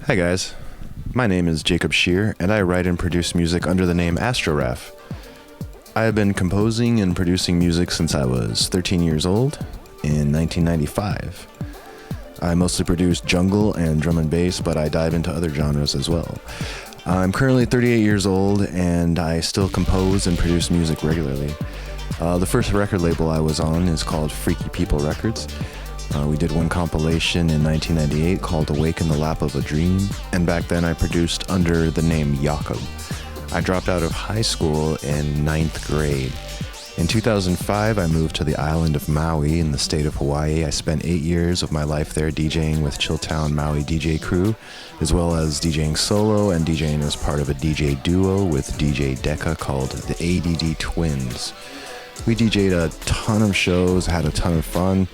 Hi guys, my name is Jacob Shear and I write and produce music under the name Astro Raph. I have been composing and producing music since I was 13 years old in 1995. I mostly produce jungle and drum and bass, but I dive into other genres as well. I'm currently 38 years old and I still compose and produce music regularly. The first record label I was on is called Freaky People Records. We did one compilation in 1998 called Awake in the Lap of a Dream, and back then I produced under the name Jakob. I dropped out of high school in 9th grade. In 2005, I moved to the island of Maui in the state of Hawaii. I spent 8 years of my life there DJing with Chilltown Maui DJ crew, as well as DJing solo and DJing as part of a DJ duo with DJ Decca called the ADD Twins. We DJ'd a ton of shows, had a ton of fun.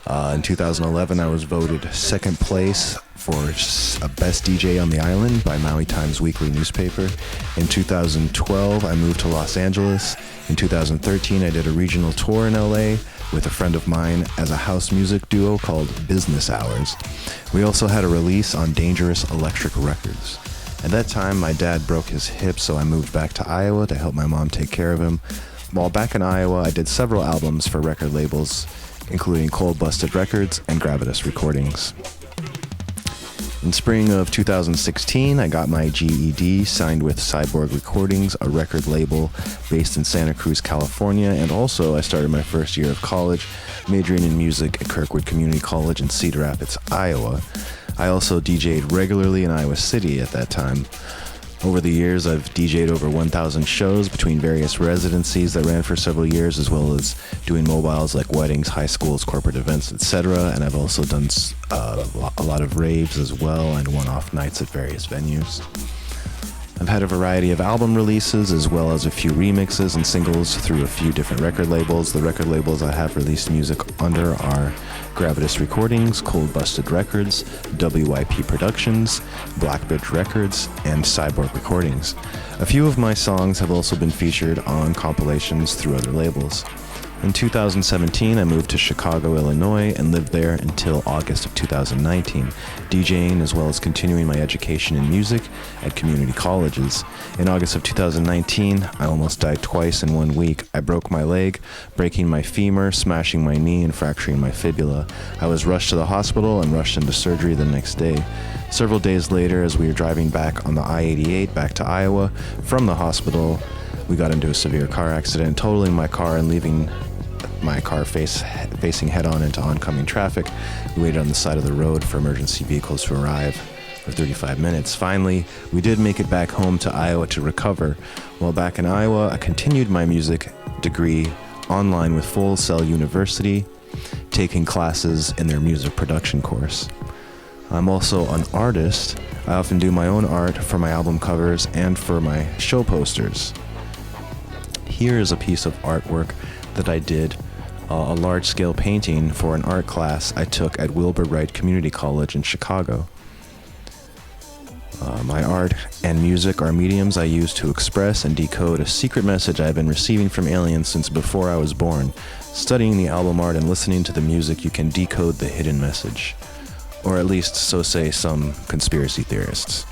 In 2011, I was voted second place for a Best DJ on the Island by Maui Times Weekly newspaper. In 2012, I moved to Los Angeles. In 2013, I did a regional tour in LA with a friend of mine as a house music duo called Business Hours. We also had a release on Dangerous Electric Records. At that time, my dad broke his hip, so I moved back to Iowa to help my mom take care of him. While back in Iowa, I did several albums for record labels, including Cold Busted Records and Gravitas Recordings. In spring of 2016, I got my GED, signed with Cyborg Recordings, a record label based in Santa Cruz, California, and also I started my first year of college, majoring in music at Kirkwood Community College in Cedar Rapids, Iowa. I also DJ'd regularly in Iowa City at that time. Over the years, I've DJ'd over 1,000 shows between various residencies that ran for several years, as well as doing mobiles like weddings, high schools, corporate events, etc. And I've also done a lot of raves as well and one-off nights at various venues. I've had a variety of album releases as well as a few remixes and singles through a few different record labels. The record labels I have released music under are Gravitas Recordings, Cold Busted Records, WYP Productions, Blackbridge Records, and Cyborg Recordings. A few of my songs have also been featured on compilations through other labels. In 2017, I moved to Chicago, Illinois, and lived there until August of 2019, DJing as well as continuing my education in music at community colleges. In August of 2019, I almost died twice in 1 week. I broke my leg, breaking my femur, smashing my knee, and fracturing my fibula. I was rushed to the hospital and rushed into surgery the next day. Several days later, as we were driving back on the I-88 back to Iowa from the hospital, we got into a severe car accident, totaling my car and leaving my car facing head-on into oncoming traffic. We waited on the side of the road for emergency vehicles to arrive for 35 minutes. Finally, we did make it back home to Iowa to recover. While back in Iowa, I continued my music degree online with Full Sail University, taking classes in their music production course. I'm also an artist. I often do my own art for my album covers and for my show posters. Here is a piece of artwork that I did, a large-scale painting for an art class I took at Wilbur Wright Community College in Chicago. My art and music are mediums I use to express and decode a secret message I've been receiving from aliens since before I was born. Studying the album art and listening to the music, you can decode the hidden message. Or at least so say some conspiracy theorists.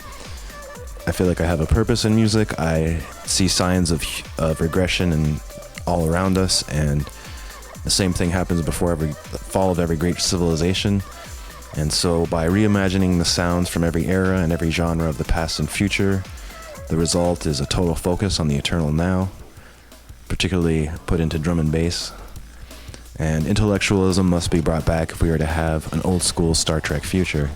I feel like I have a purpose in music. I see signs of regression and all around us, and the same thing happens before every fall of every great civilization. And so by reimagining the sounds from every era and every genre of the past and future, the result is a total focus on the eternal now, particularly put into drum and bass. And intellectualism must be brought back if we are to have an old school Star Trek future.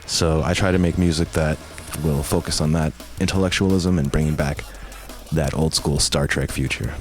So I try to make music that will focus on that intellectualism and bringing back that old school Star Trek future.